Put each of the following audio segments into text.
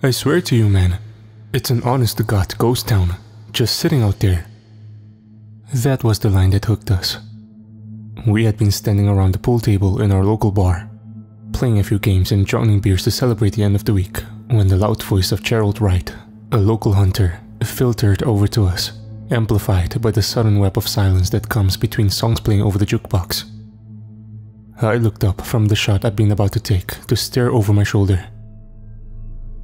I swear to you, man, it's an honest-to-God ghost town, just sitting out there. That was the line that hooked us. We had been standing around the pool table in our local bar, playing a few games and drowning beers to celebrate the end of the week, when the loud voice of Gerald Wright, a local hunter, filtered over to us, amplified by the sudden web of silence that comes between songs playing over the jukebox. I looked up from the shot I'd been about to take to stare over my shoulder.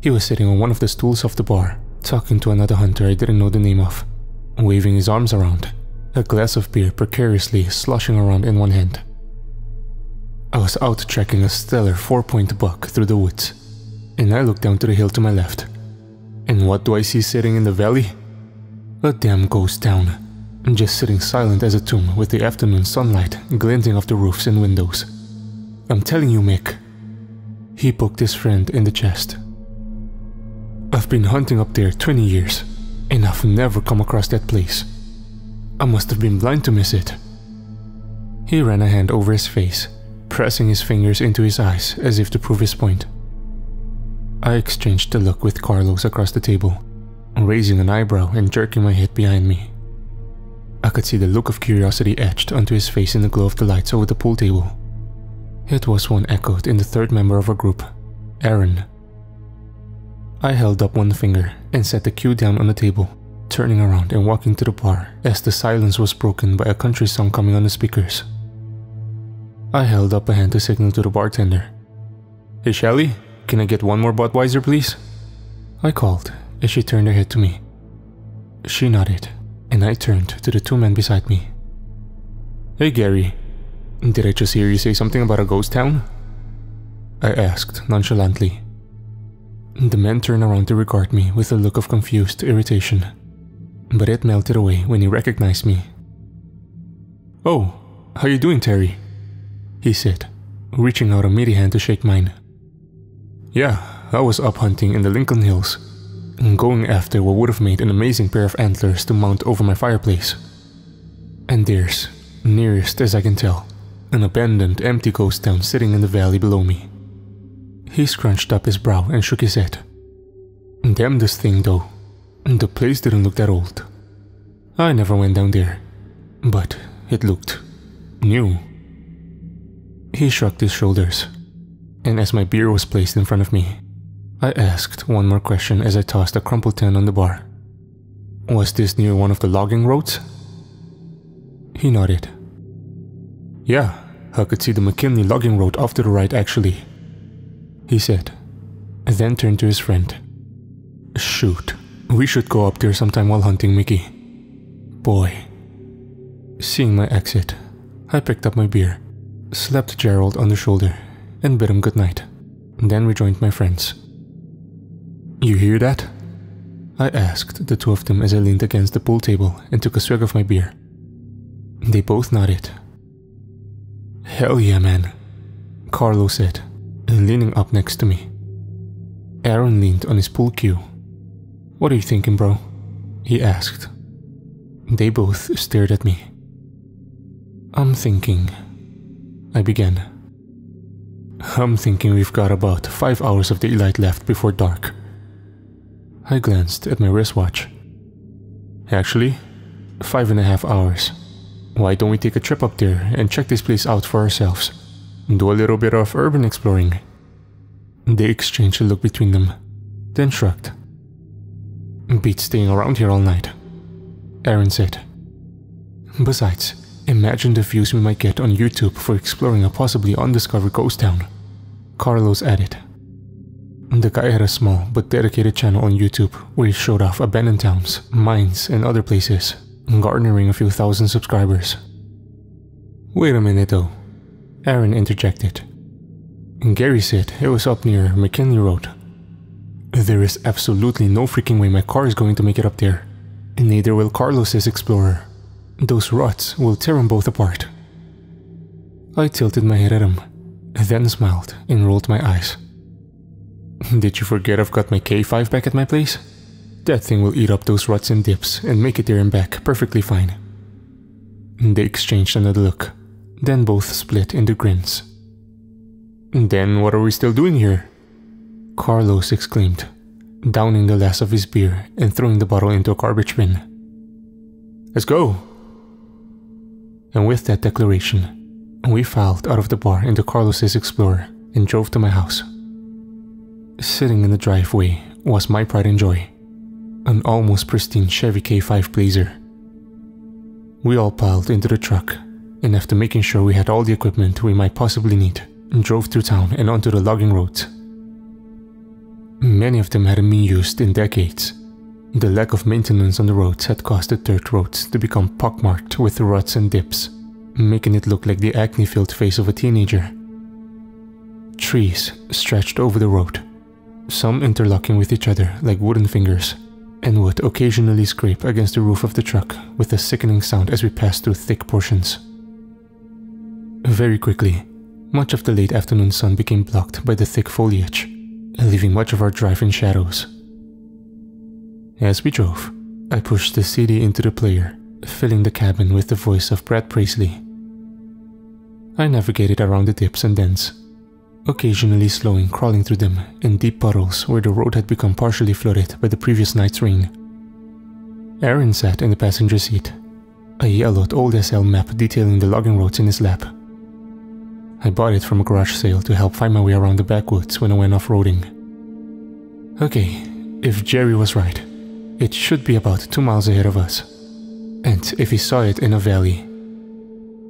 He was sitting on one of the stools of the bar, talking to another hunter I didn't know the name of, waving his arms around, a glass of beer precariously sloshing around in one hand. I was out tracking a stellar 4-point buck through the woods, and I looked down to the hill to my left. And what do I see sitting in the valley? A damn ghost town, just sitting silent as a tomb with the afternoon sunlight glinting off the roofs and windows. I'm telling you, Mick. He poked his friend in the chest. I've been hunting up there 20 years, and I've never come across that place. I must have been blind to miss it. He ran a hand over his face, pressing his fingers into his eyes as if to prove his point. I exchanged a look with Carlos across the table, raising an eyebrow and jerking my head behind me. I could see the look of curiosity etched onto his face in the glow of the lights over the pool table. It was one echoed in the third member of our group, Aaron. I held up one finger and set the cue down on the table, turning around and walking to the bar as the silence was broken by a country song coming on the speakers. I held up a hand to signal to the bartender. "Hey Shelly, can I get one more Budweiser please?" I called as she turned her head to me. She nodded, and I turned to the two men beside me. "Hey Gary, did I just hear you say something about a ghost town?" I asked nonchalantly. The men turned around to regard me with a look of confused irritation, but it melted away when he recognized me. "Oh, how you doing, Terry?" he said, reaching out a meaty hand to shake mine. "Yeah, I was up hunting in the Lincoln Hills, going after what would have made an amazing pair of antlers to mount over my fireplace. And there's, nearest as I can tell, an abandoned, empty ghost town sitting in the valley below me." He scrunched up his brow and shook his head. "Damnedest thing though, the place didn't look that old. I never went down there, but it looked new." He shrugged his shoulders, and as my beer was placed in front of me, I asked one more question as I tossed a crumpled tin on the bar. "Was this near one of the logging roads?" He nodded. "Yeah, I could see the McKinley logging road off to the right actually," he said, then turned to his friend. "Shoot, we should go up there sometime while hunting, Mickey. Boy." Seeing my exit, I picked up my beer, slapped Gerald on the shoulder, and bid him goodnight, then rejoined my friends. "You hear that?" I asked the two of them as I leaned against the pool table and took a swig of my beer. They both nodded. "Hell yeah, man," Carlo said, leaning up next to me. Aaron leaned on his pool cue. "What are you thinking, bro?" he asked. They both stared at me. "I'm thinking," I began. "I'm thinking we've got about 5 hours of daylight left before dark." I glanced at my wristwatch. "Actually, 5.5 hours. Why don't we take a trip up there and check this place out for ourselves? Do a little bit of urban exploring?" They exchanged a look between them, then shrugged. "Beats staying around here all night," Aaron said. "Besides, imagine the views we might get on YouTube for exploring a possibly undiscovered ghost town," Carlos added. The guy had a small but dedicated channel on YouTube where he showed off abandoned towns, mines, and other places, garnering a few thousand subscribers. "Wait a minute though," Aaron interjected. "Gary said it was up near McKinley Road. There is absolutely no freaking way my car is going to make it up there. Neither will Carlos's Explorer. Those ruts will tear them both apart." I tilted my head at him, then smiled and rolled my eyes. "Did you forget I've got my K5 back at my place? That thing will eat up those ruts and dips and make it there and back perfectly fine." They exchanged another look, then both split into grins. "Then what are we still doing here?" Carlos exclaimed, downing the last of his beer and throwing the bottle into a garbage bin. "Let's go!" And with that declaration, we filed out of the bar into Carlos's Explorer and drove to my house. Sitting in the driveway was my pride and joy, an almost pristine Chevy K5 Blazer. We all piled into the truck, and after making sure we had all the equipment we might possibly need, drove through town and onto the logging roads. Many of them hadn't been used in decades. The lack of maintenance on the roads had caused the dirt roads to become pockmarked with ruts and dips, making it look like the acne-filled face of a teenager. Trees stretched over the road, some interlocking with each other like wooden fingers, and would occasionally scrape against the roof of the truck with a sickening sound as we passed through thick portions. Very quickly, much of the late afternoon sun became blocked by the thick foliage, leaving much of our drive in shadows. As we drove, I pushed the CD into the player, filling the cabin with the voice of Brad Paisley. I navigated around the dips and dents, occasionally slowing, crawling through them in deep puddles where the road had become partially flooded by the previous night's rain. Aaron sat in the passenger seat, a yellowed old SL map detailing the logging roads in his lap. I bought it from a garage sale to help find my way around the backwoods when I went off-roading. Okay, if Jerry was right, it should be about 2 miles ahead of us. And if he saw it in a valley,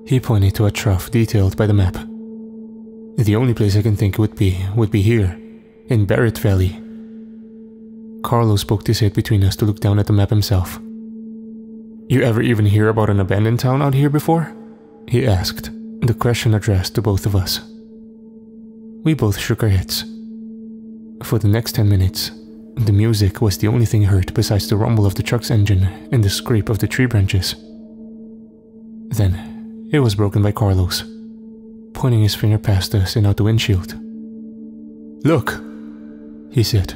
he pointed to a trough detailed by the map. The only place I can think it would be here, in Barrett Valley. Carlos poked his head between us to look down at the map himself. "You ever even hear about an abandoned town out here before?" he asked, the question addressed to both of us. We both shook our heads. For the next 10 minutes, the music was the only thing heard besides the rumble of the truck's engine and the scrape of the tree branches. Then, it was broken by Carlos, pointing his finger past us and out the windshield. "Look," he said.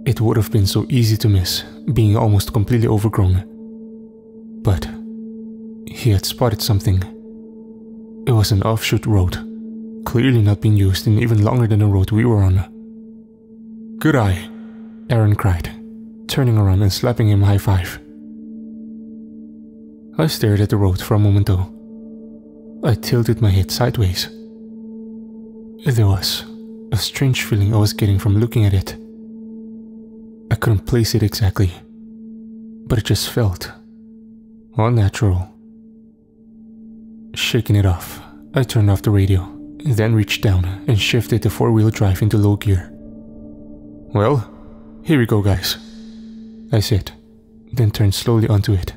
It would have been so easy to miss, being almost completely overgrown. But he had spotted something. It was an offshoot road, clearly not being used in even longer than the road we were on. "Good eye," Aaron cried, turning around and slapping him a high five. I stared at the road for a moment though. I tilted my head sideways. There was a strange feeling I was getting from looking at it. I couldn't place it exactly, but it just felt unnatural. Shaking it off, I turned off the radio, then reached down and shifted the four-wheel drive into low gear. "Well, here we go, guys," I said, then turned slowly onto it.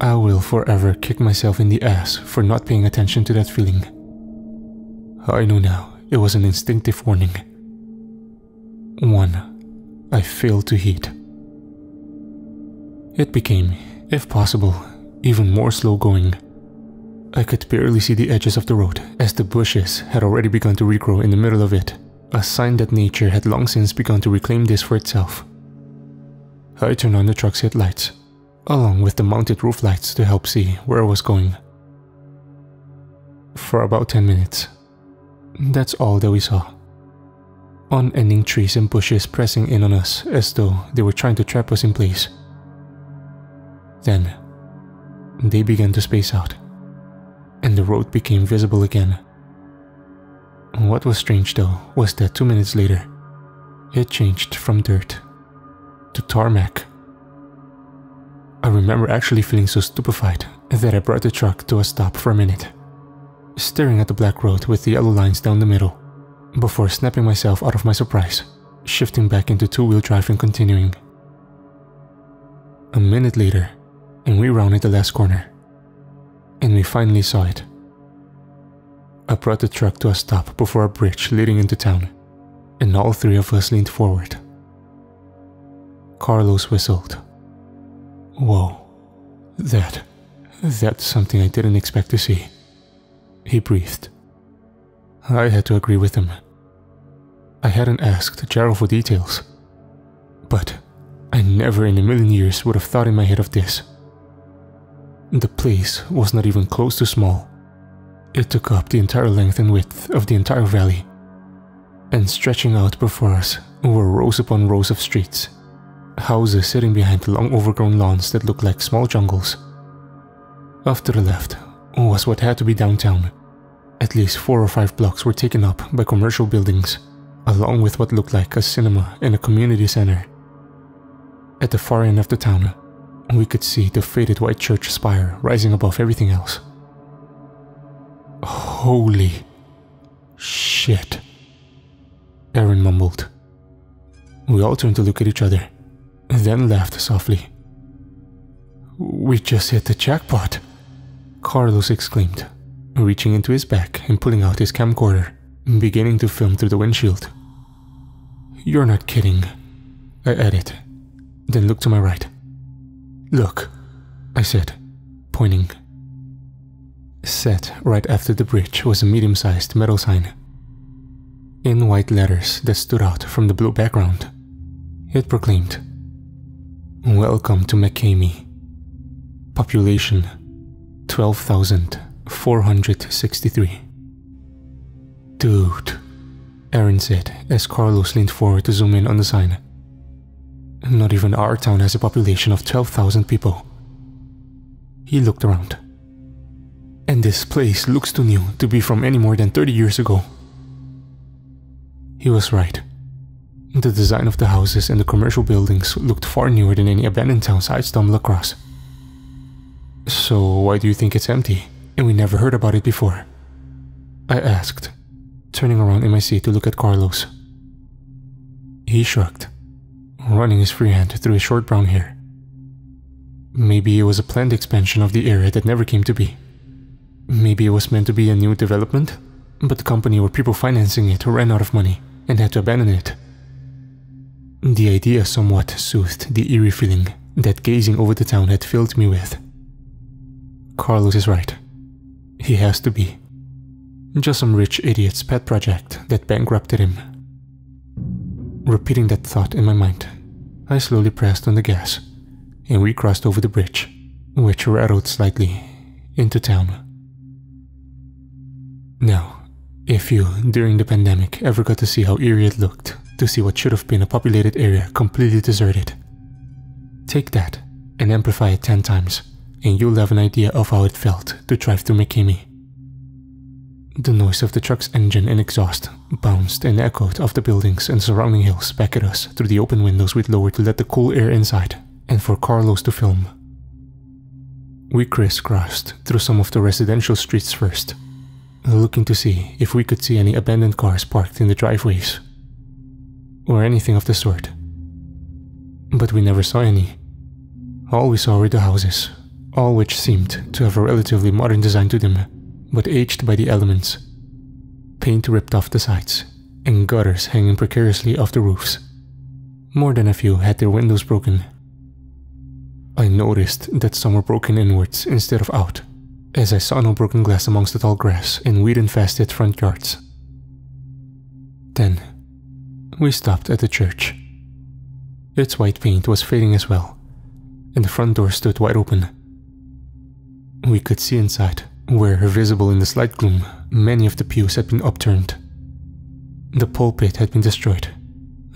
I will forever kick myself in the ass for not paying attention to that feeling. I know now it was an instinctive warning. One I failed to heed. It became, if possible, even more slow-going. I could barely see the edges of the road as the bushes had already begun to regrow in the middle of it, a sign that nature had long since begun to reclaim this for itself. I turned on the truck's headlights, along with the mounted roof lights to help see where I was going. For about 10 minutes, that's all that we saw. Unending trees and bushes pressing in on us as though they were trying to trap us in place. Then, they began to space out, and the road became visible again. What was strange though was that 2 minutes later, it changed from dirt to tarmac. I remember actually feeling so stupefied that I brought the truck to a stop for a minute, staring at the black road with the yellow lines down the middle, before snapping myself out of my surprise, shifting back into two-wheel drive and continuing. A minute later, and we rounded the last corner, and we finally saw it. I brought the truck to a stop before a bridge leading into town, and all three of us leaned forward. Carlos whistled. "Whoa, that's something I didn't expect to see," he breathed. I had to agree with him. I hadn't asked Gerald for details, but I never in a million years would have thought in my head of this. The place was not even close to small. It took up the entire length and width of the entire valley, and stretching out before us were rows upon rows of streets, houses sitting behind long overgrown lawns that looked like small jungles. Off to the left was what had to be downtown. At least 4 or 5 blocks were taken up by commercial buildings, along with what looked like a cinema and a community center. At the far end of the town, we could see the faded white church spire rising above everything else. Holy shit, Aaron mumbled. We all turned to look at each other, then laughed softly. We just hit the jackpot, Carlos exclaimed, reaching into his bag and pulling out his camcorder, beginning to film through the windshield. You're not kidding, I added, then looked to my right. Look, I said, pointing. Set right after the bridge was a medium-sized metal sign. In white letters that stood out from the blue background, it proclaimed, "Welcome to McCamey. Population 12,463. Dude, Aaron said as Carlos leaned forward to zoom in on the sign. Not even our town has a population of 12,000 people. He looked around. And this place looks too new to be from any more than 30 years ago. He was right. The design of the houses and the commercial buildings looked far newer than any abandoned towns I'd stumbled across. So why do you think it's empty, and we never heard about it before? I asked, turning around in my seat to look at Carlos. He shrugged, running his free hand through his short brown hair. Maybe it was a planned expansion of the area that never came to be. Maybe it was meant to be a new development, but the company or people financing it ran out of money and had to abandon it. The idea somewhat soothed the eerie feeling that gazing over the town had filled me with. Carlos is right. He has to be. Just some rich idiot's pet project that bankrupted him. Repeating that thought in my mind, I slowly pressed on the gas, and we crossed over the bridge, which rattled slightly, into town. Now, if you, during the pandemic, ever got to see how eerie it looked, to see what should have been a populated area completely deserted, take that and amplify it 10 times, and you'll have an idea of how it felt to drive through McCamey. The noise of the truck's engine and exhaust bounced and echoed off the buildings and surrounding hills back at us through the open windows we'd lowered to let the cool air inside, and for Carlos to film. We crisscrossed through some of the residential streets first, looking to see if we could see any abandoned cars parked in the driveways, or anything of the sort. But we never saw any. All we saw were the houses, all which seemed to have a relatively modern design to them, but aged by the elements. Paint ripped off the sides, and gutters hanging precariously off the roofs. More than a few had their windows broken. I noticed that some were broken inwards instead of out, as I saw no broken glass amongst the tall grass in weed-infested front yards. Then, we stopped at the church. Its white paint was fading as well, and the front door stood wide open. We could see inside, where, visible in the slight gloom, many of the pews had been upturned. The pulpit had been destroyed,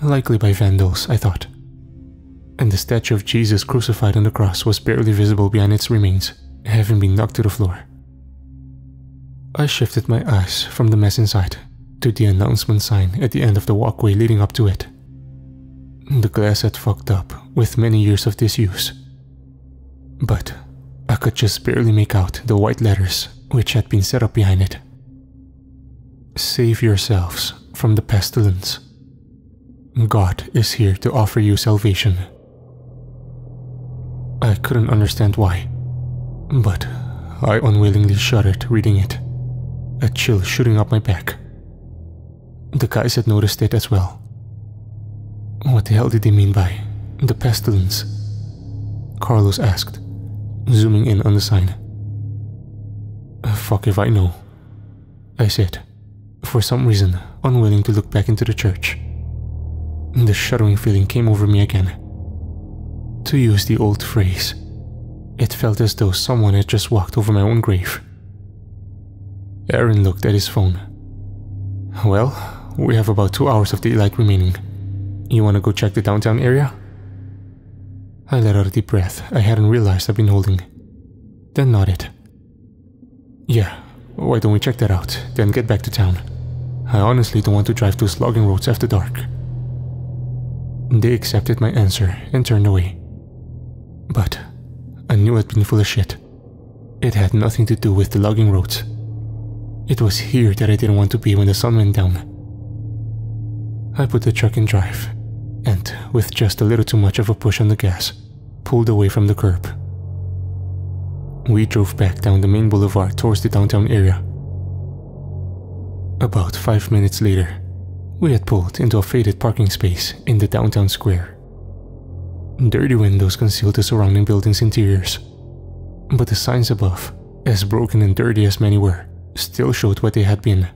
likely by vandals, I thought, and the statue of Jesus crucified on the cross was barely visible behind its remains, having been knocked to the floor. I shifted my eyes from the mess inside to the announcement sign at the end of the walkway leading up to it. The glass had fucked up with many years of disuse, but I could just barely make out the white letters which had been set up behind it. Save yourselves from the pestilence. God is here to offer you salvation. I couldn't understand why, but I unwillingly shuddered reading it, a chill shooting up my back. The guys had noticed it as well. What the hell did they mean by the pestilence? Carlos asked, zooming in on the sign. Fuck if I know, I said, for some reason unwilling to look back into the church. The shuddering feeling came over me again. To use the old phrase, it felt as though someone had just walked over my own grave. Aaron looked at his phone. Well, we have about 2 hours of daylight remaining. You wanna go check the downtown area? I let out a deep breath I hadn't realized I'd been holding, then nodded. Yeah, why don't we check that out, then get back to town? I honestly don't want to drive those logging roads after dark. They accepted my answer and turned away. But I knew I'd been full of shit. It had nothing to do with the logging roads. It was here that I didn't want to be when the sun went down. I put the truck in drive, and with just a little too much of a push on the gas, pulled away from the curb. We drove back down the main boulevard towards the downtown area. About 5 minutes later, we had pulled into a faded parking space in the downtown square. Dirty windows concealed the surrounding buildings' interiors, but the signs above, as broken and dirty as many were, still showed what they had been.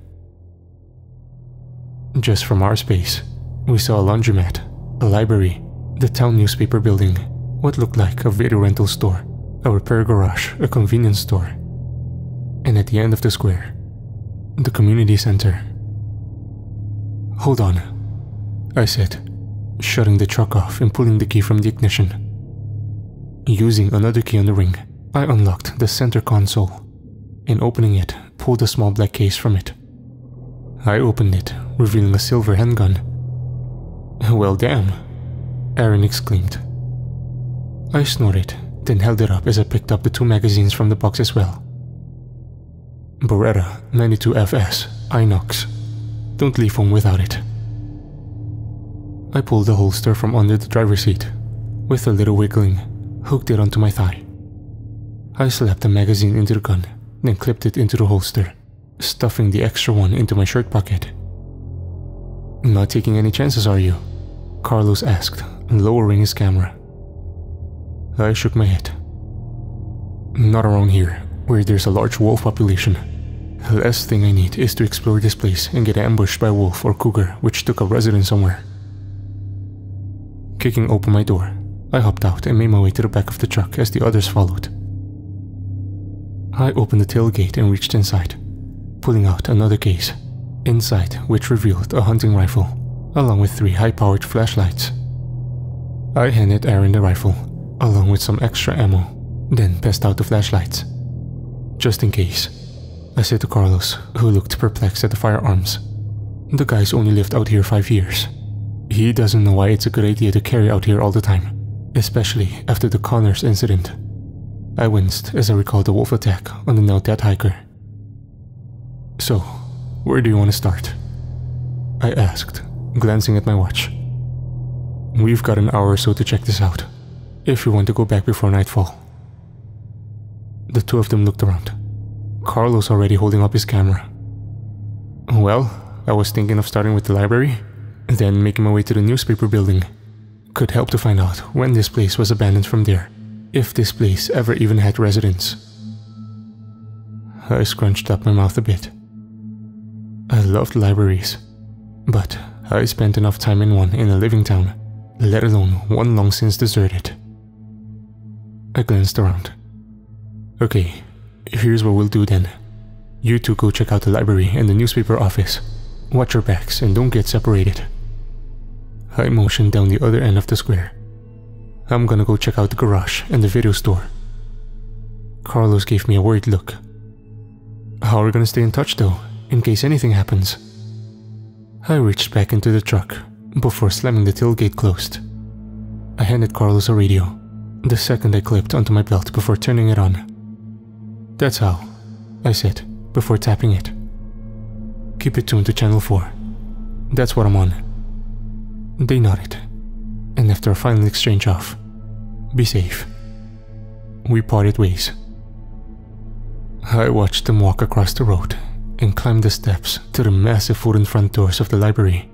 Just from our space, we saw a laundromat, a library, the town newspaper building, what looked like a video rental store, a repair garage, a convenience store, and at the end of the square, the community center. Hold on, I said, shutting the truck off and pulling the key from the ignition. Using another key on the ring, I unlocked the center console, and opening it, pulled a small black case from it. I opened it, revealing a silver handgun. Well damn, Aaron exclaimed. I snorted, then held it up as I picked up the 2 magazines from the box as well. Beretta 92FS, Inox. Don't leave home without it. I pulled the holster from under the driver's seat. With a little wiggling, hooked it onto my thigh. I slapped the magazine into the gun, then clipped it into the holster, stuffing the extra one into my shirt pocket. Not taking any chances, are you? Carlos asked, lowering his camera. I shook my head. Not around here, where there's a large wolf population. The last thing I need is to explore this place and get ambushed by a wolf or cougar which took up residence somewhere. Kicking open my door, I hopped out and made my way to the back of the truck as the others followed. I opened the tailgate and reached inside, pulling out another case, inside which revealed a hunting rifle, along with 3 high-powered flashlights. I handed Aaron the rifle, along with some extra ammo, then passed out the flashlights. Just in case, I said to Carlos, who looked perplexed at the firearms. The guy's only lived out here 5 years. He doesn't know why it's a good idea to carry out here all the time, especially after the Connors incident. I winced as I recalled the wolf attack on the now dead hiker. So, where do you want to start? I asked, glancing at my watch. We've got an hour or so to check this out, if we want to go back before nightfall. The 2 of them looked around, Carlos already holding up his camera. Well, I was thinking of starting with the library, then making my way to the newspaper building. Could help to find out when this place was abandoned from there, if this place ever even had residents. I scrunched up my mouth a bit. I loved libraries, but I spent enough time in one in a living town, let alone one long since deserted. I glanced around. Okay, here's what we'll do then. You 2 go check out the library and the newspaper office. Watch your backs and don't get separated. I motioned down the other end of the square. I'm gonna go check out the garage and the video store. Carlos gave me a worried look. How are we gonna stay in touch though, in case anything happens? I reached back into the truck before slamming the tailgate closed. I handed Carlos a radio, the second I clipped onto my belt before turning it on. That's how, I said, before tapping it. Keep it tuned to channel 4. That's what I'm on. They nodded, and after a final exchange of, be safe, we parted ways. I watched them walk across the road and climb the steps to the massive wooden front doors of the library,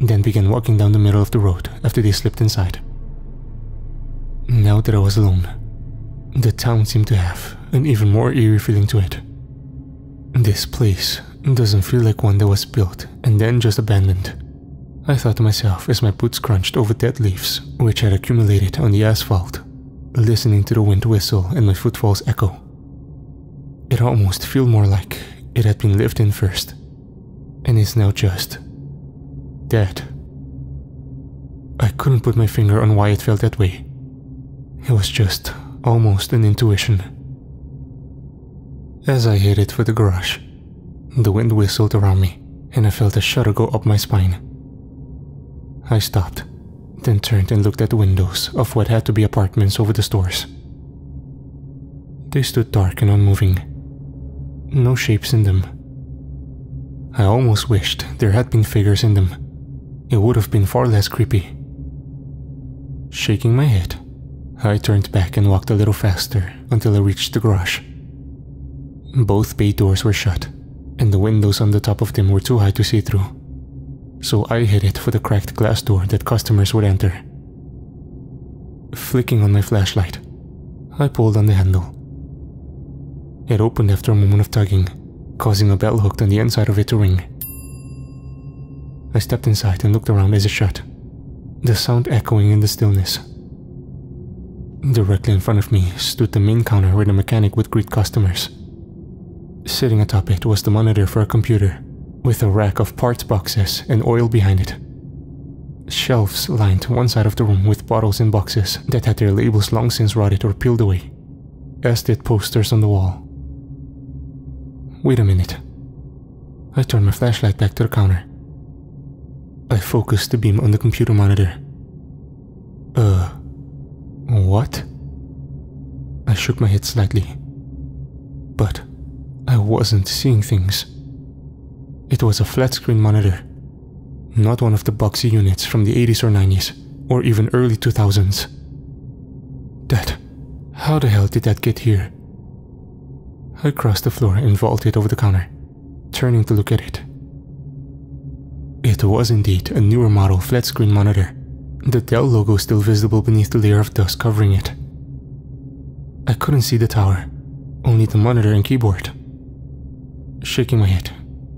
then began walking down the middle of the road after they slipped inside. Now that I was alone, the town seemed to have an even more eerie feeling to it. This place doesn't feel like one that was built and then just abandoned, I thought to myself as my boots crunched over dead leaves which had accumulated on the asphalt, listening to the wind whistle and my footfalls echo. It almost felt more like it had been lived in first, and is now just dead. I couldn't put my finger on why it felt that way. It was just almost an intuition. As I headed for the garage, the wind whistled around me and I felt a shudder go up my spine. I stopped, then turned and looked at the windows of what had to be apartments over the stores. They stood dark and unmoving. No shapes in them. I almost wished there had been figures in them. It would have been far less creepy. Shaking my head, I turned back and walked a little faster until I reached the garage. Both bay doors were shut, and the windows on the top of them were too high to see through, so I headed for the cracked glass door that customers would enter. Flicking on my flashlight, I pulled on the handle. It opened after a moment of tugging, causing a bell hooked on the inside of it to ring. I stepped inside and looked around as it shut, the sound echoing in the stillness. Directly in front of me stood the main counter where the mechanic would greet customers. Sitting atop it was the monitor for a computer, with a rack of parts boxes and oil behind it. Shelves lined one side of the room with bottles and boxes that had their labels long since rotted or peeled away, as did posters on the wall. Wait a minute. I turned my flashlight back to the counter. I focused the beam on the computer monitor. What? I shook my head slightly. But I wasn't seeing things. It was a flat-screen monitor, not one of the boxy units from the 80s or 90s, or even early 2000s. How the hell did that get here? I crossed the floor and vaulted over the counter, turning to look at it. It was indeed a newer model flat-screen monitor, the Dell logo still visible beneath the layer of dust covering it. I couldn't see the tower, only the monitor and keyboard. Shaking my head,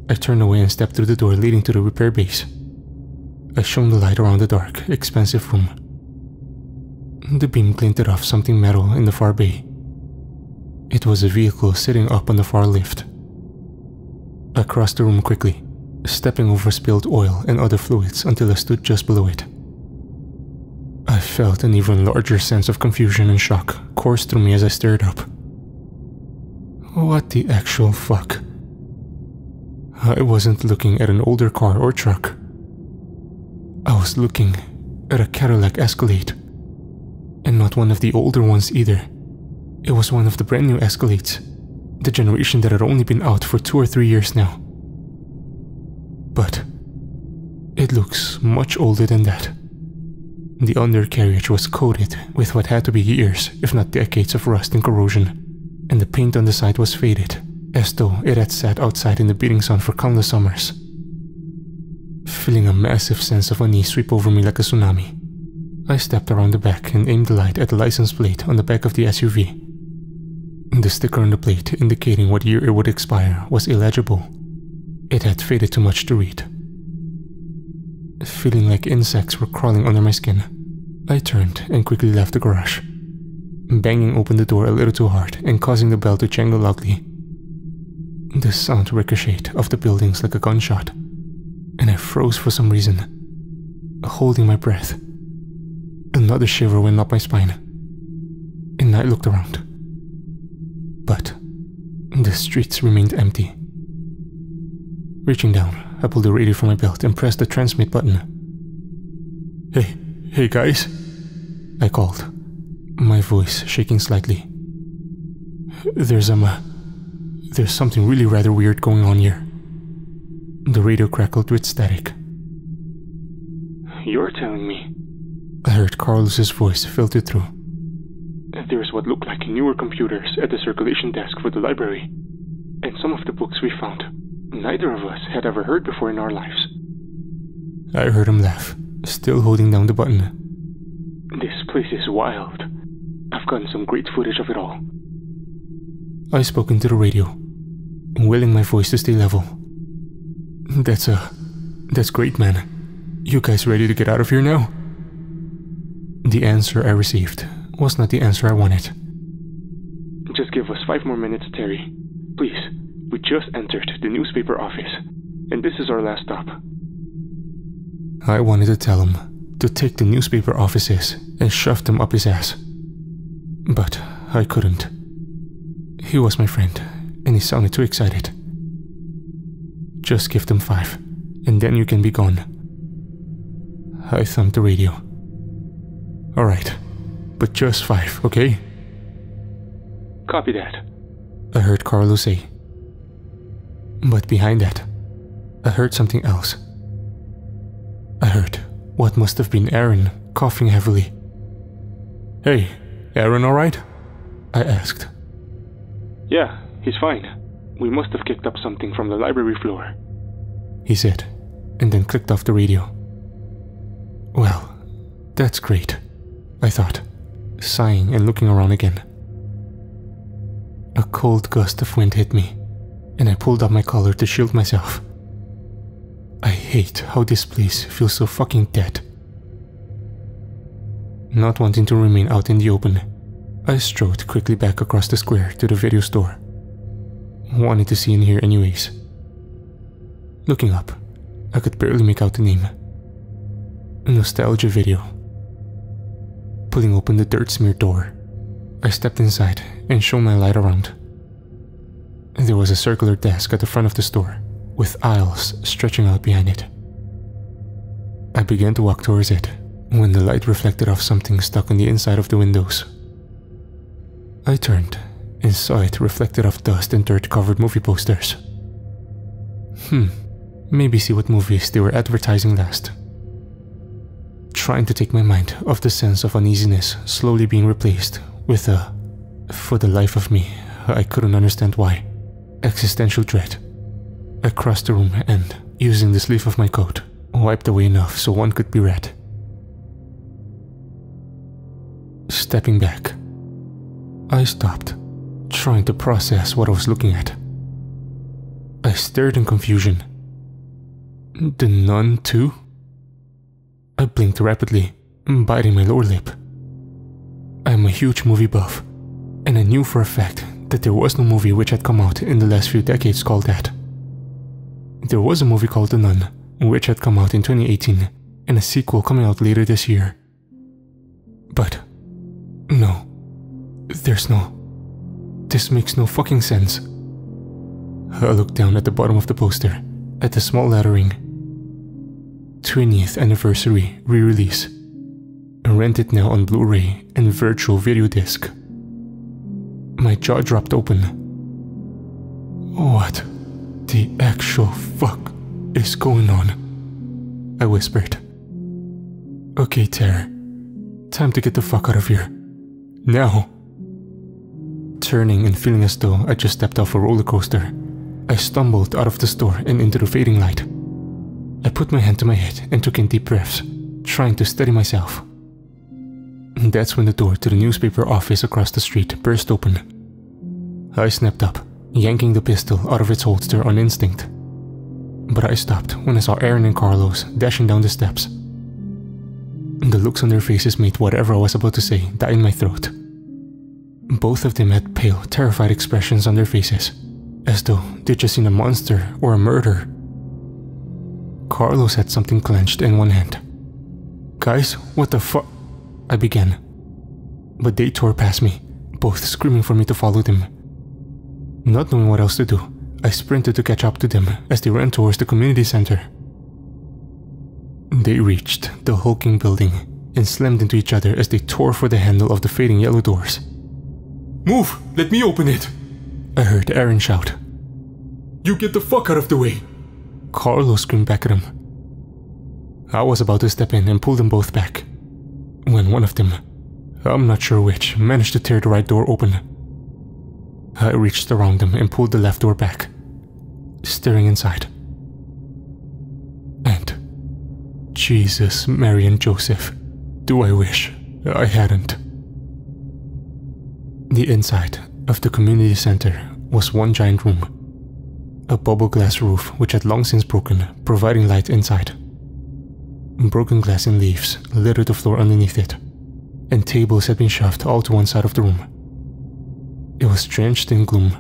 I turned away and stepped through the door leading to the repair base. I shone the light around the dark, expansive room. The beam glinted off something metal in the far bay. It was a vehicle sitting up on the far lift. I crossed the room quickly, stepping over spilled oil and other fluids until I stood just below it. I felt an even larger sense of confusion and shock course through me as I stared up. What the actual fuck? I wasn't looking at an older car or truck. I was looking at a Cadillac Escalade. And not one of the older ones either. It was one of the brand new Escalades, the generation that had only been out for 2 or 3 years now. But it looks much older than that. The undercarriage was coated with what had to be years, if not decades of rust and corrosion, and the paint on the side was faded, as though it had sat outside in the beating sun for countless summers. Feeling a massive sense of unease sweep over me like a tsunami, I stepped around the back and aimed the light at the license plate on the back of the SUV. The sticker on the plate indicating what year it would expire was illegible. It had faded too much to read. Feeling like insects were crawling under my skin, I turned and quickly left the garage, banging open the door a little too hard and causing the bell to jangle loudly. The sound ricocheted off the buildings like a gunshot, and I froze for some reason, holding my breath. Another shiver went up my spine, and I looked around. But the streets remained empty. Reaching down, I pulled the radio from my belt and pressed the transmit button. Hey guys, I called, my voice shaking slightly. There's something really rather weird going on here. The radio crackled with static. You're telling me? I heard Karl's voice filter through. There's what looked like newer computers at the circulation desk for the library, and some of the books we found, neither of us had ever heard before in our lives. I heard him laugh, still holding down the button. This place is wild. I've gotten some great footage of it all. I spoke into the radio, willing my voice to stay level. That's great, man. You guys ready to get out of here now? The answer I received was not the answer I wanted. Just give us 5 more minutes, Terry. Please, we just entered the newspaper office, and this is our last stop. I wanted to tell him, to take the newspaper offices and shove them up his ass. But I couldn't. He was my friend, and he sounded too excited. Just give them 5, and then you can be gone. I thumped the radio. Alright, but just 5, okay? Copy that, I heard Karl say. But behind that, I heard something else. I heard what must have been Aaron coughing heavily. Hey, Aaron alright? I asked. Yeah, he's fine. We must have kicked up something from the library floor, he said, and then clicked off the radio. Well, that's great, I thought, sighing and looking around again. A cold gust of wind hit me, and I pulled up my collar to shield myself. I hate how this place feels so fucking dead. Not wanting to remain out in the open, I strode quickly back across the square to the video store. Wanted to see in here anyways. Looking up, I could barely make out the name. Nostalgia Video. Pulling open the dirt-smeared door, I stepped inside and shone my light around. There was a circular desk at the front of the store, with aisles stretching out behind it. I began to walk towards it when the light reflected off something stuck on the inside of the windows. I turned and saw it reflected off dust and dirt-covered movie posters. Maybe see what movies they were advertising last. Trying to take my mind off the sense of uneasiness slowly being replaced with a, for the life of me, I couldn't understand why, existential dread. I crossed the room and, using the sleeve of my coat, wiped away enough so one could be read. Stepping back, I stopped, trying to process what I was looking at. I stared in confusion. The nun too? I blinked rapidly, biting my lower lip. I am a huge movie buff, and I knew for a fact that there was no movie which had come out in the last few decades called that. There was a movie called The Nun, which had come out in 2018, and a sequel coming out later this year. But no, there's no. This makes no fucking sense. I looked down at the bottom of the poster, at the small lettering. 20th Anniversary Re-Release. Rented now on Blu-ray and virtual video disc. My jaw dropped open. What the actual fuck is going on? I whispered. Okay, Tara. Time to get the fuck out of here. Now. Turning and feeling as though I just stepped off a roller coaster, I stumbled out of the store and into the fading light. I put my hand to my head and took in deep breaths, trying to steady myself. That's when the door to the newspaper office across the street burst open. I snapped up, yanking the pistol out of its holster on instinct. But I stopped when I saw Aaron and Carlos dashing down the steps. The looks on their faces made whatever I was about to say die in my throat. Both of them had pale, terrified expressions on their faces, as though they'd just seen a monster or a murder. Carlos had something clenched in one hand. Guys, what the fuck? I began. But they tore past me, both screaming for me to follow them. Not knowing what else to do, I sprinted to catch up to them as they ran towards the community center. They reached the hulking building and slammed into each other as they tore for the handle of the fading yellow doors. Move! Let me open it! I heard Aaron shout. You get the fuck out of the way! Carlos screamed back at him. I was about to step in and pull them both back, when one of them, I'm not sure which, managed to tear the right door open. I reached around them and pulled the left door back, staring inside. And, Jesus, Mary and Joseph, do I wish I hadn't. The inside of the community center was one giant room. A bubble glass roof which had long since broken, providing light inside. Broken glass and leaves littered the floor underneath it, and tables had been shoved all to one side of the room. It was drenched in gloom,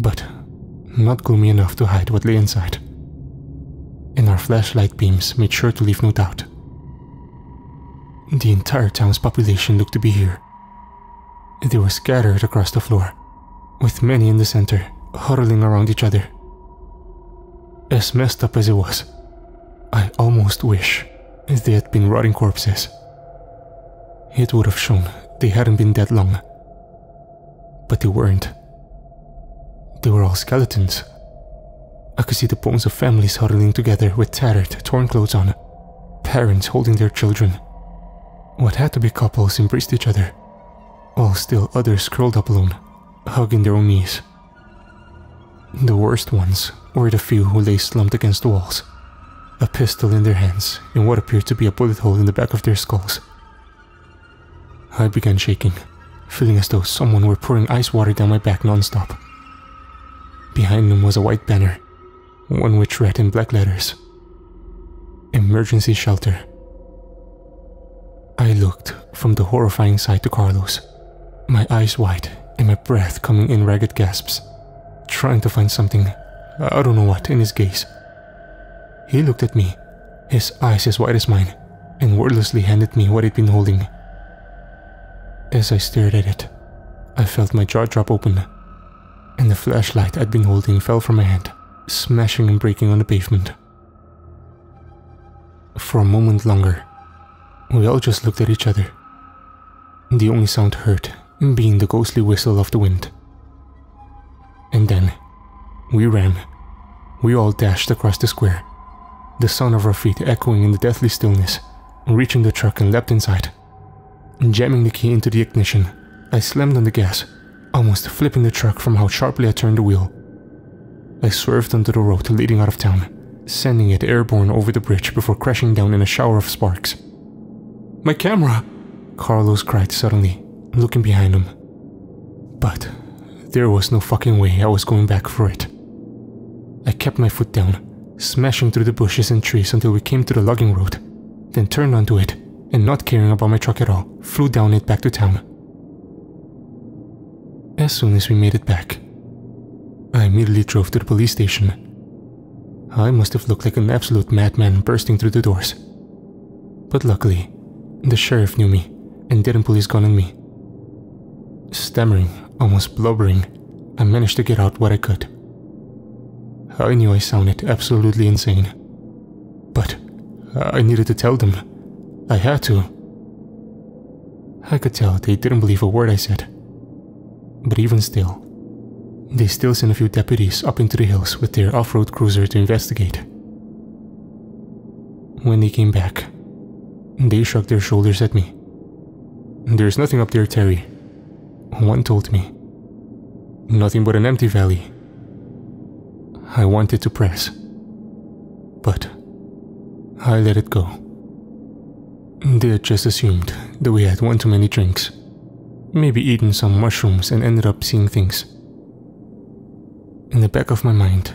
but not gloomy enough to hide what lay inside. And our flashlight beams made sure to leave no doubt. The entire town's population looked to be here. They were scattered across the floor, with many in the center, huddling around each other. As messed up as it was, I almost wish they had been rotting corpses. It would have shown they hadn't been dead long. But they weren't. They were all skeletons. I could see the bones of families huddling together with tattered, torn clothes on, parents holding their children. What had to be couples embraced each other, while still others curled up alone, hugging their own knees. The worst ones were the few who lay slumped against the walls, a pistol in their hands and what appeared to be a bullet hole in the back of their skulls. I began shaking, feeling as though someone were pouring ice water down my back non-stop. Behind them was a white banner, one which read in black letters, "Emergency Shelter." I looked from the horrifying sight to Carlos, my eyes wide and my breath coming in ragged gasps, trying to find something, I don't know what, in his gaze. He looked at me, his eyes as wide as mine, and wordlessly handed me what he'd been holding. As I stared at it, I felt my jaw drop open, and the flashlight I'd been holding fell from my hand, smashing and breaking on the pavement. For a moment longer, we all just looked at each other, the only sound heard being the ghostly whistle of the wind. And then, we ran. We all dashed across the square, the sound of our feet echoing in the deathly stillness, reaching the truck and leapt inside. Jamming the key into the ignition, I slammed on the gas, almost flipping the truck from how sharply I turned the wheel. I swerved onto the road leading out of town, sending it airborne over the bridge before crashing down in a shower of sparks. "My camera!" Carlos cried suddenly, looking behind him. But there was no fucking way I was going back for it. I kept my foot down, smashing through the bushes and trees until we came to the logging road, then turned onto it, and not caring about my truck at all, flew down it back to town. As soon as we made it back, I immediately drove to the police station. I must have looked like an absolute madman bursting through the doors. But luckily, the sheriff knew me and didn't pull his gun on me. Stammering, almost blubbering, I managed to get out what I could. I knew I sounded absolutely insane, but I needed to tell them. I had to. I could tell they didn't believe a word I said. But even still, they still sent a few deputies up into the hills with their off-road cruiser to investigate. When they came back, they shrugged their shoulders at me. "There's nothing up there, Terry," one told me. "Nothing but an empty valley." I wanted to press, but I let it go. They had just assumed that we had one too many drinks, maybe eaten some mushrooms and ended up seeing things. In the back of my mind,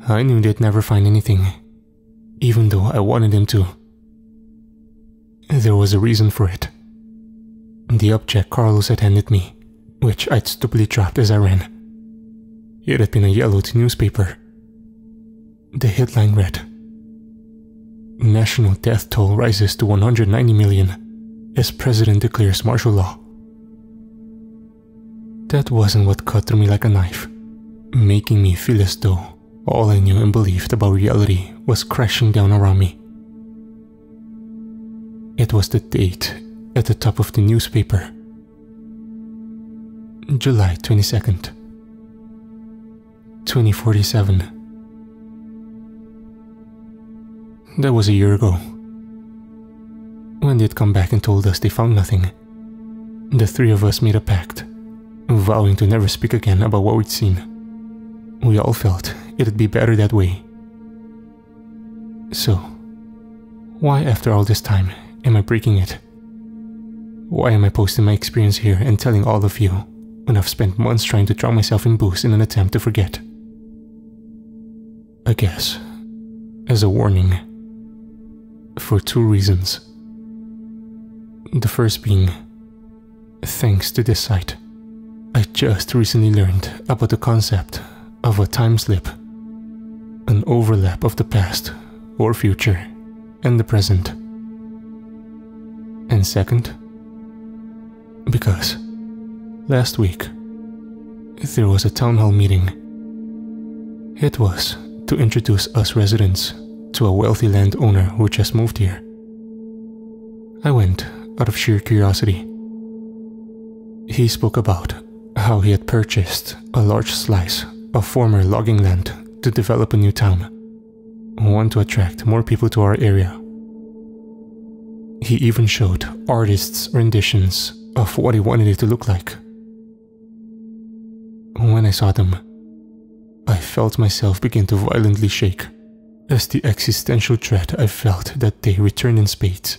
I knew they'd never find anything, even though I wanted them to. There was a reason for it. The object Carlos had handed me, which I'd stupidly dropped as I ran. It had been a yellowed newspaper. The headline read, "National death toll rises to 190 million as President declares martial law." That wasn't what cut through me like a knife, making me feel as though all I knew and believed about reality was crashing down around me. It was the date at the top of the newspaper. July 22nd, 2047. That was a year ago. When they'd come back and told us they found nothing, the three of us made a pact, vowing to never speak again about what we'd seen. We all felt it'd be better that way. So, why after all this time am I breaking it? Why am I posting my experience here and telling all of you when I've spent months trying to drown myself in booze in an attempt to forget? I guess, as a warning, for two reasons. The first being, thanks to this site, I just recently learned about the concept of a time slip, an overlap of the past or future and the present. And second, because last week there was a town hall meeting. It was to introduce us residents to a wealthy landowner who just moved here. I went out of sheer curiosity. He spoke about how he had purchased a large slice of former logging land to develop a new town, one to attract more people to our area. He even showed artists' renditions of what he wanted it to look like. When I saw them, I felt myself begin to violently shake as the existential dread I felt that day returned in spades.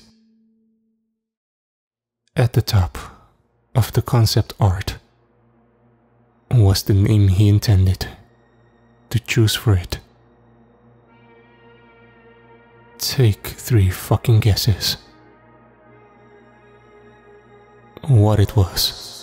At the top of the concept art was the name he intended to choose for it. Take 3 fucking guesses what it was.